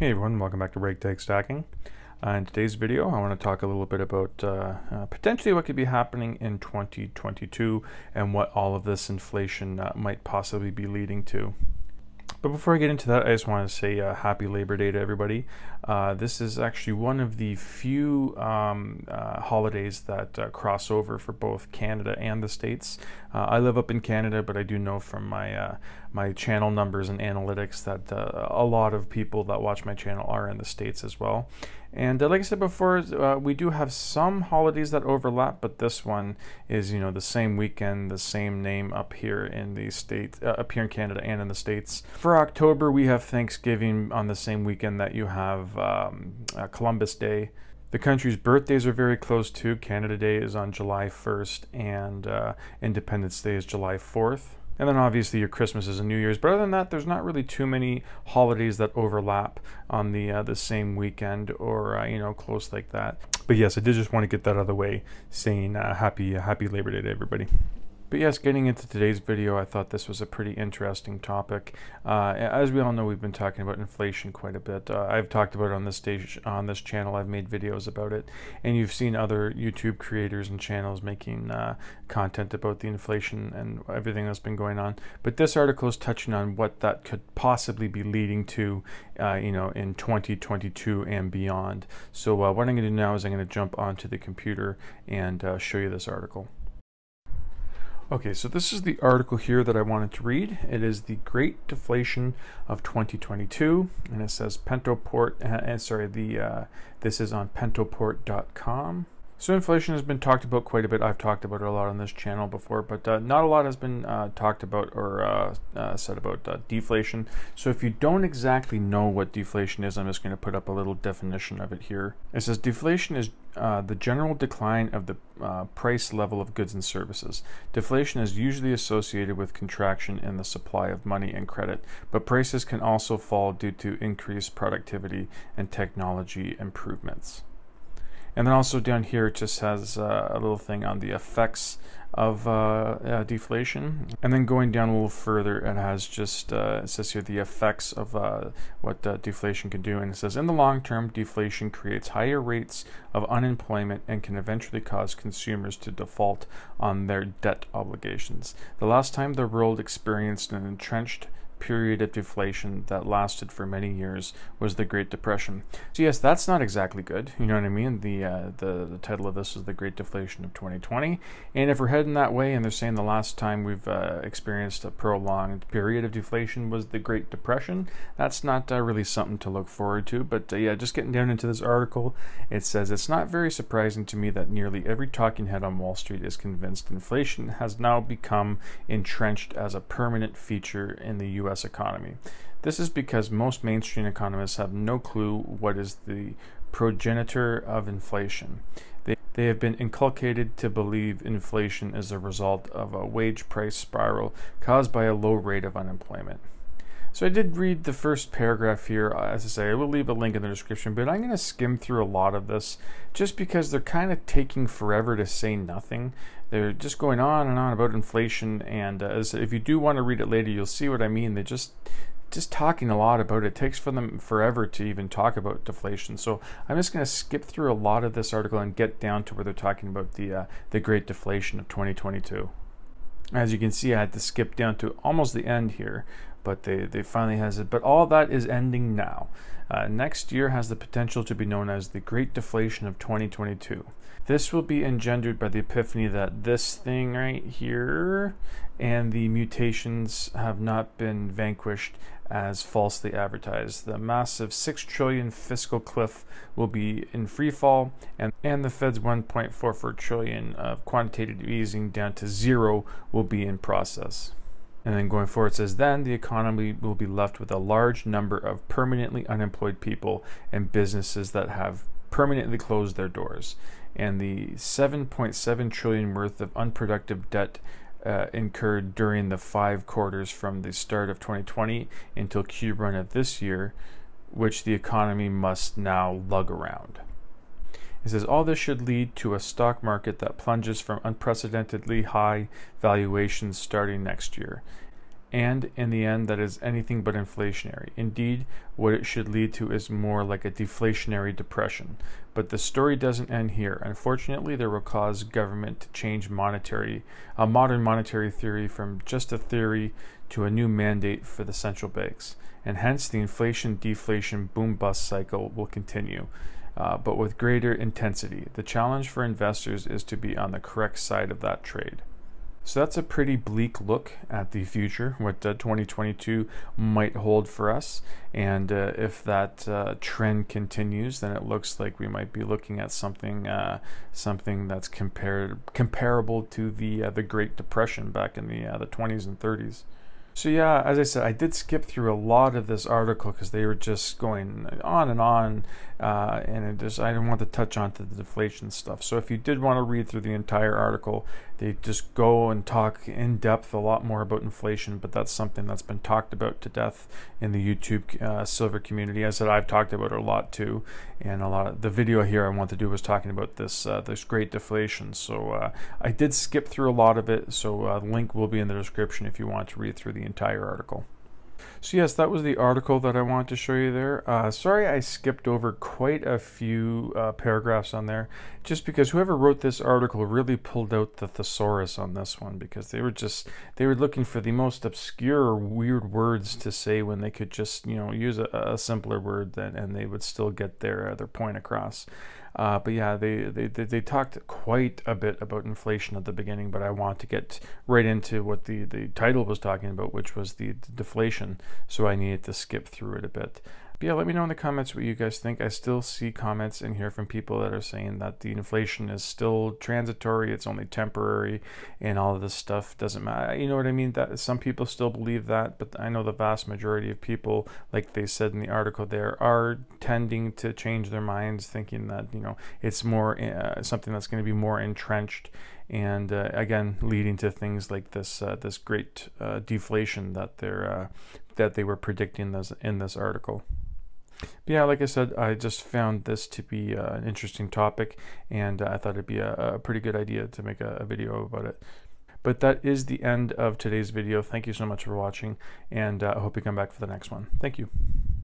Hey everyone, welcome back to Ragtag Stacking. In today's video, I want to talk a little bit about potentially what could be happening in 2022 and what all of this inflation might possibly be leading to. But before I get into that, I just want to say happy Labor Day to everybody. This is actually one of the few holidays that cross over for both Canada and the States. I live up in Canada, but I do know from my channel numbers and analytics that a lot of people that watch my channel are in the States as well. And like I said before, we do have some holidays that overlap, but this one is, the same weekend, the same name up here in the States, up here in Canada and in the States. For October, we have Thanksgiving on the same weekend that you have Columbus Day. The country's birthdays are very close too. Canada Day is on July 1st and Independence Day is July 4th. And then obviously your Christmas and New Year's. But other than that, there's not really too many holidays that overlap on the same weekend or close like that. But yes, I did just want to get that out of the way, saying happy Labor Day to everybody. But yes, getting into today's video, I thought this was a pretty interesting topic. As we all know, we've been talking about inflation quite a bit. I've talked about it on this stage, on this channel. I've made videos about it, and you've seen other YouTube creators and channels making content about the inflation and everything that's been going on. But this article is touching on what that could possibly be leading to, in 2022 and beyond. So what I'm going to do now is I'm going to jump onto the computer and show you this article. Okay, so this is the article here that I wanted to read. It is the Great Deflation of 2022, and it says Pentoport, this is on pentoport.com. So inflation has been talked about quite a bit. I've talked about it a lot on this channel before, but not a lot has been talked about or said about deflation. So if you don't exactly know what deflation is, I'm just going to put up a little definition of it here. It says deflation is the general decline of the price level of goods and services. Deflation is usually associated with contraction in the supply of money and credit, but prices can also fall due to increased productivity and technology improvements. And then also down here it just has a little thing on the effects of deflation. And then going down a little further, it has just, it says here the effects of what deflation can do. And it says, in the long term, deflation creates higher rates of unemployment and can eventually cause consumers to default on their debt obligations. The last time the world experienced an entrenched period of deflation that lasted for many years was the Great Depression. So yes, that's not exactly good. You know what I mean? The title of this is the Great Deflation of 2020. And if we're heading that way, and they're saying the last time we've experienced a prolonged period of deflation was the Great Depression, that's not really something to look forward to. But yeah, just getting down into this article, it says, it's not very surprising to me that nearly every talking head on Wall Street is convinced inflation has now become entrenched as a permanent feature in the U.S. economy. This is because most mainstream economists have no clue what is the progenitor of inflation. They have been inculcated to believe inflation is a result of a wage price spiral caused by a low rate of unemployment. So I did read the first paragraph here. As I say, I will leave a link in the description, but I'm going to skim through a lot of this just because they're kind of taking forever to say nothing. They're just going on and on about inflation, and if you do want to read it later, you'll see what I mean. They're just talking a lot about it. It takes for them forever to even talk about deflation. So I'm just going to skip through a lot of this article and get down to where they're talking about the Great Deflation of 2022. As you can see, I had to skip down to almost the end here, but they finally has it. But all that is ending now. Next year has the potential to be known as the Great Deflation of 2022. This will be engendered by the epiphany that this thing right here and the mutations have not been vanquished as falsely advertised. The massive 6 trillion fiscal cliff will be in free fall, and the Fed's 1.44 trillion of quantitative easing down to zero will be in process. And then going forward, it says, then the economy will be left with a large number of permanently unemployed people and businesses that have permanently closed their doors. And the 7.7 trillion worth of unproductive debt incurred during the 5 quarters from the start of 2020 until Q1 of this year, which the economy must now lug around. It says all this should lead to a stock market that plunges from unprecedentedly high valuations starting next year. and in the end that is anything but inflationary. Indeed, what it should lead to is more like a deflationary depression. But the story doesn't end here. Unfortunately, there will cause government to change modern monetary theory from just a theory to a new mandate for the central banks, and hence the inflation-deflation boom-bust cycle will continue, but with greater intensity. The challenge for investors is to be on the correct side of that trade. So that's a pretty bleak look at the future, what 2022 might hold for us. And if that trend continues, then it looks like we might be looking at something that's comparable to the Great Depression back in the 20s and 30s. So yeah, as I said, I did skip through a lot of this article because they were just going on, and I didn't want to touch on to the deflation stuff. So if you did want to read through the entire article, they just go and talk in depth a lot more about inflation, but that's something that's been talked about to death in the YouTube silver community. As I said, I've talked about it a lot too, and a lot of the video here I want to do was talking about this great deflation. So I did skip through a lot of it, so the link will be in the description if you want to read through the entire article. So yes, that was the article that I wanted to show you there. Sorry I skipped over quite a few paragraphs on there, just because whoever wrote this article really pulled out the thesaurus on this one, because they were looking for the most obscure, weird words to say when they could just, you know, use a simpler word and they would still get their point across. But yeah, they talked quite a bit about inflation at the beginning, but I want to get right into what the title was talking about, which was the deflation, so I needed to skip through it a bit. But yeah, let me know in the comments what you guys think. I still see comments in here from people that are saying that the inflation is still transitory, it's only temporary, and all of this stuff doesn't matter. You know what I mean? That some people still believe that, but I know the vast majority of people, like they said in the article there, are tending to change their minds, thinking that, you know, it's more something that's going to be more entrenched, and again, leading to things like this this great deflation that they were predicting in this article. But yeah, like I said, I just found this to be an interesting topic, and I thought it'd be a pretty good idea to make a video about it. But that is the end of today's video. Thank you so much for watching, and I hope you come back for the next one. Thank you.